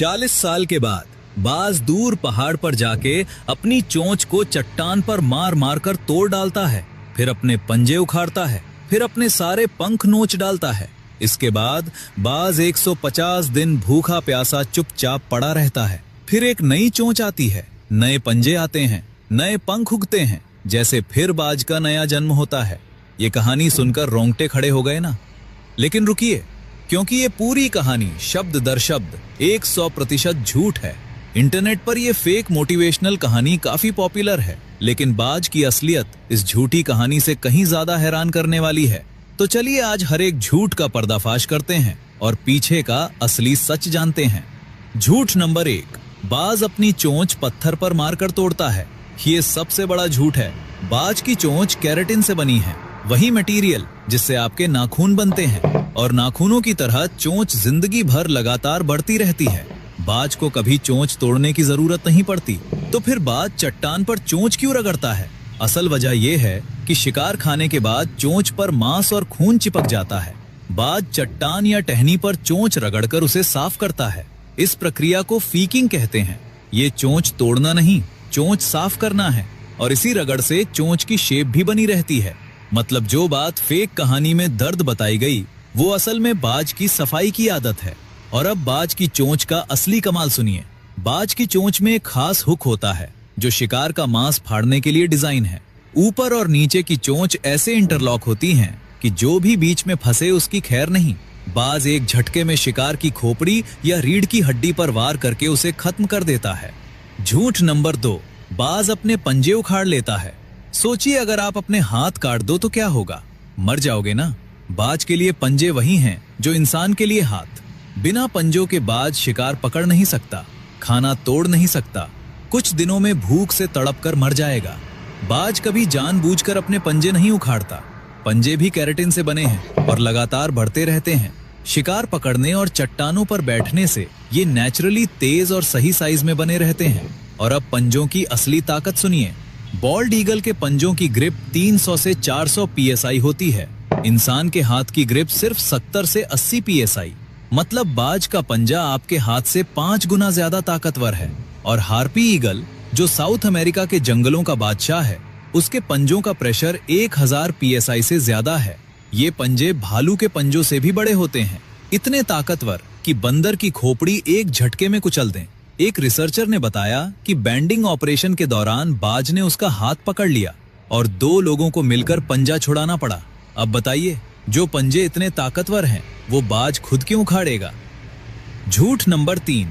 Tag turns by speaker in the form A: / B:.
A: 40 साल के बाद बाज दूर पहाड़ पर जाके अपनी चोंच को चट्टान पर मार मार कर तोड़ डालता है, फिर अपने पंजे उखाड़ता है, फिर अपने सारे पंख नोच डालता है। इसके बाद बाज 150 दिन भूखा प्यासा चुपचाप पड़ा रहता है। फिर एक नई चोंच आती है, नए पंजे आते हैं, नए पंख उगते हैं, जैसे फिर बाज का नया जन्म होता है। ये कहानी सुनकर रोंगटे खड़े हो गए ना? लेकिन रुकिए, क्योंकि ये पूरी कहानी शब्द दर शब्द 100% झूठ है। इंटरनेट पर ये फेक मोटिवेशनल कहानी काफी पॉपुलर है, लेकिन बाज की असलियत इस झूठी कहानी से कहीं ज्यादा हैरान करने वाली है। तो चलिए आज हर एक झूठ का पर्दाफाश करते हैं और पीछे का असली सच जानते हैं। झूठ नंबर 1, बाज अपनी चोंच पत्थर पर मारकर तोड़ता है। ये सबसे बड़ा झूठ है। बाज की चोंच केराटिन से बनी है, वही मटेरियल जिससे आपके नाखून बनते हैं, और नाखूनों की तरह चोंच जिंदगी भर लगातार बढ़ती रहती है। बाज को कभी चोंच तोड़ने की जरूरत नहीं पड़ती, तो फिर बाज चट्टान पर चोंच क्यों रगड़ता है? असल वजह यह है कि शिकार खाने के बाद चोंच पर मांस और खून चिपक जाता है। बाज चट्टान या टहनी पर चोंच रगड़कर उसे साफ करता है। इस प्रक्रिया को फीकिंग कहते हैं। ये चोंच तोड़ना नहीं, चोंच साफ करना है, और इसी रगड़ से चोंच की शेप भी बनी रहती है। मतलब जो बात फेक कहानी में दर्द बताई गई, वो असल में बाज की सफाई की आदत है। और अब बाज की चोंच का असली कमाल सुनिए। बाज की चोंच में एक खास हुक होता है जो शिकार का मांस फाड़ने के लिए डिजाइन है। ऊपर और नीचे की चोंच ऐसे इंटरलॉक होती हैं कि जो भी बीच में फंसे उसकी खैर नहीं। बाज एक झटके में शिकार की खोपड़ी या रीढ़ की हड्डी पर वार करके उसे खत्म कर देता है। झूठ नंबर 2, बाज अपने पंजे उखाड़ लेता है। सोचिए, अगर आप अपने हाथ काट दो तो क्या होगा? मर जाओगे ना। बाज के लिए पंजे वही हैं जो इंसान के लिए हाथ। बिना पंजों के बाज शिकार पकड़ नहीं सकता, खाना तोड़ नहीं सकता, कुछ दिनों में भूख से तड़प कर मर जाएगा। बाज कभी जानबूझकर अपने पंजे नहीं उखाड़ता। पंजे भी केराटिन से बने हैं और लगातार बढ़ते रहते हैं। शिकार पकड़ने और चट्टानों पर बैठने से ये नेचुरली तेज और सही साइज में बने रहते हैं। और अब पंजों की असली ताकत सुनिए। बॉल्ड ईगल के पंजों की ग्रिप 300 से 400 psi होती है। इंसान के हाथ की ग्रिप सिर्फ 70 से 80 psi। मतलब बाज का पंजा आपके हाथ से 5 गुना ज्यादा ताकतवर है। और हार्पी ईगल, जो साउथ अमेरिका के जंगलों का बादशाह है, उसके पंजों का प्रेशर 1000 psi से ज्यादा है। ये पंजे भालू के पंजों से भी बड़े होते हैं, इतने ताकतवर कि बंदर की खोपड़ी एक झटके में कुचल दें। एक रिसर्चर ने बताया कि बैंडिंग ऑपरेशन के दौरान बाज ने उसका हाथ पकड़ लिया और 2 लोगों को मिलकर पंजा छुड़ाना पड़ा। अब बताइए, जो पंजे इतने ताकतवर हैं, वो बाज खुद क्यों उखाड़ेगा? झूठ नंबर 3,